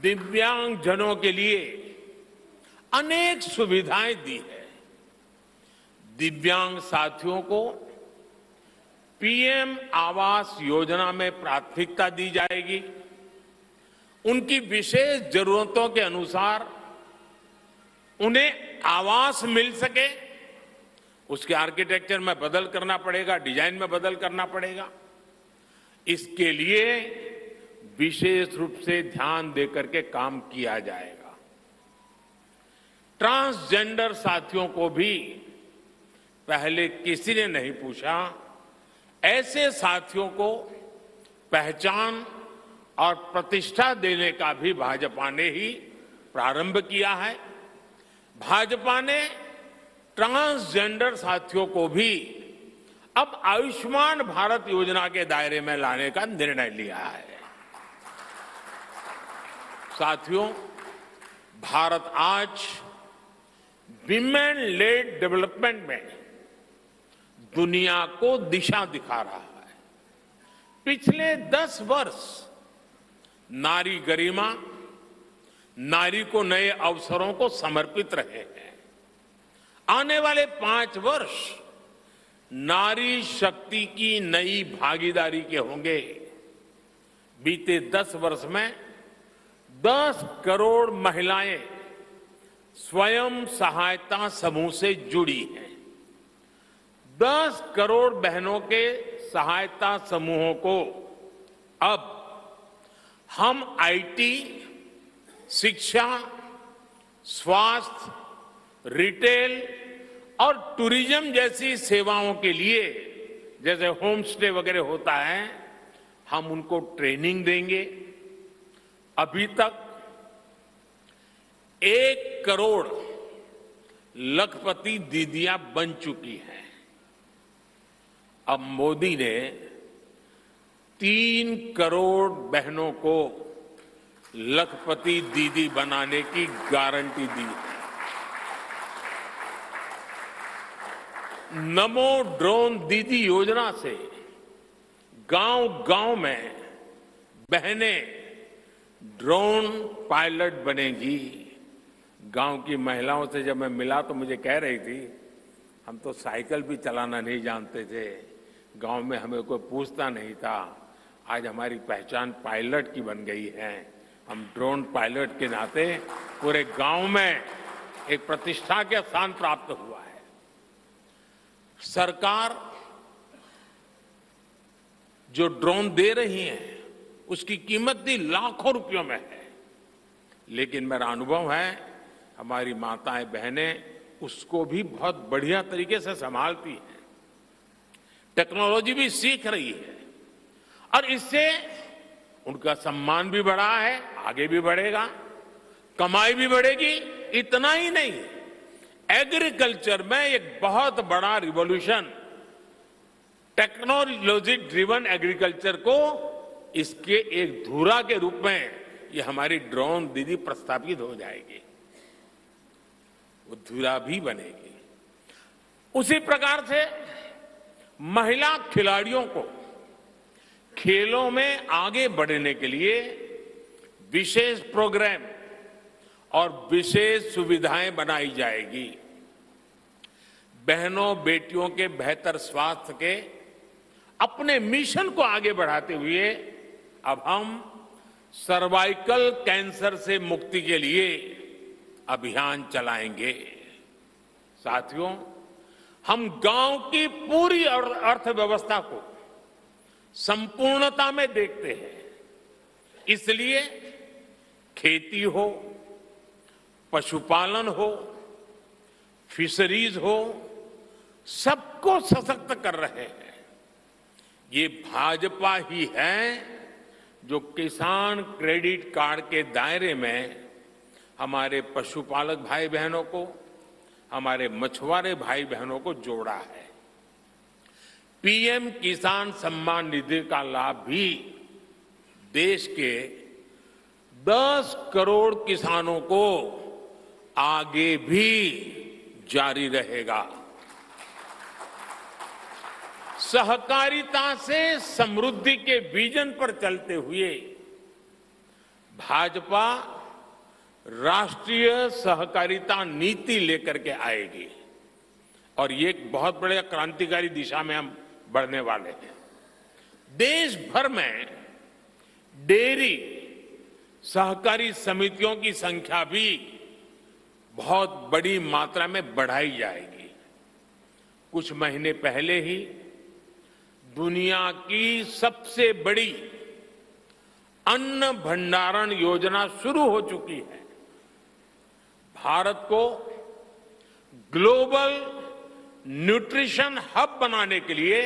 दिव्यांगजनों के लिए अनेक सुविधाएं दी है। दिव्यांग साथियों को पीएम आवास योजना में प्राथमिकता दी जाएगी। उनकी विशेष जरूरतों के अनुसार उन्हें आवास मिल सके, उसके आर्किटेक्चर में बदल करना पड़ेगा, डिजाइन में बदल करना पड़ेगा। इसके लिए विशेष रूप से ध्यान देकर के काम किया जाएगा। ट्रांसजेंडर साथियों को भी पहले किसी ने नहीं पूछा। ऐसे साथियों को पहचान और प्रतिष्ठा देने का भी भाजपा ने ही प्रारंभ किया है। भाजपा ने ट्रांसजेंडर साथियों को भी अब आयुष्मान भारत योजना के दायरे में लाने का निर्णय लिया है। साथियों, भारत आज विमेन लेड डेवलपमेंट में दुनिया को दिशा दिखा रहा है। पिछले 10 वर्ष नारी गरिमा, नारी को नए अवसरों को समर्पित रहे हैं। आने वाले 5 वर्ष नारी शक्ति की नई भागीदारी के होंगे। बीते 10 वर्ष में 10 करोड़ महिलाएं स्वयं सहायता समूह से जुड़ी हैं। 10 करोड़ बहनों के सहायता समूहों को अब हम आईटी, शिक्षा, स्वास्थ्य, रिटेल और टूरिज्म जैसी सेवाओं के लिए, जैसे होम स्टे वगैरह होता है, हम उनको ट्रेनिंग देंगे। अभी तक 1 करोड़ लखपति दीदियां बन चुकी हैं। अब मोदी ने 3 करोड़ बहनों को लखपति दीदी बनाने की गारंटी दी है। नमो ड्रोन दीदी योजना से गांव-गांव में बहनें ड्रोन पायलट बनेगी। गांव की महिलाओं से जब मैं मिला तो मुझे कह रही थी, हम तो साइकिल भी चलाना नहीं जानते थे, गांव में हमें कोई पूछता नहीं था। आज हमारी पहचान पायलट की बन गई है। हम ड्रोन पायलट के नाते पूरे गांव में एक प्रतिष्ठा के स्थान प्राप्त हुआ है। सरकार जो ड्रोन दे रही है उसकी कीमत भी लाखों रुपयों में है, लेकिन मेरा अनुभव है हमारी माताएं बहनें उसको भी बहुत बढ़िया तरीके से संभालती हैं। टेक्नोलॉजी भी सीख रही है और इससे उनका सम्मान भी बढ़ा है, आगे भी बढ़ेगा, कमाई भी बढ़ेगी। इतना ही नहीं, एग्रीकल्चर में एक बहुत बड़ा रिवॉल्यूशन, टेक्नोलॉजी ड्रिवन एग्रीकल्चर को इसके एक धुरा के रूप में ये हमारी ड्रोन दीदी प्रस्थापित हो जाएगी, वो धुरा भी बनेगी। उसी प्रकार से महिला खिलाड़ियों को खेलों में आगे बढ़ने के लिए विशेष प्रोग्राम और विशेष सुविधाएं बनाई जाएगी। बहनों बेटियों के बेहतर स्वास्थ्य के अपने मिशन को आगे बढ़ाते हुए अब हम सर्वाइकल कैंसर से मुक्ति के लिए अभियान चलाएंगे। साथियों, हम गांव की पूरी अर्थव्यवस्था को संपूर्णता में देखते हैं, इसलिए खेती हो, पशुपालन हो, फिशरीज हो, सबको सशक्त कर रहे हैं। ये भाजपा ही है जो किसान क्रेडिट कार्ड के दायरे में हमारे पशुपालक भाई बहनों को, हमारे मछुआरे भाई बहनों को जोड़ा है। पीएम किसान सम्मान निधि का लाभ भी देश के 10 करोड़ किसानों को आगे भी जारी रहेगा। सहकारिता से समृद्धि के विजन पर चलते हुए भाजपा राष्ट्रीय सहकारिता नीति लेकर के आएगी और ये एक बहुत बड़े क्रांतिकारी दिशा में हम बढ़ने वाले हैं। देश भर में डेयरी सहकारी समितियों की संख्या भी बहुत बड़ी मात्रा में बढ़ाई जाएगी। कुछ महीने पहले ही दुनिया की सबसे बड़ी अन्न भंडारण योजना शुरू हो चुकी है। भारत को ग्लोबल न्यूट्रिशन हब बनाने के लिए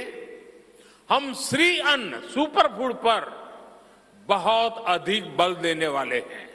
हम श्री अन्न सुपर फूड पर बहुत अधिक बल देने वाले हैं।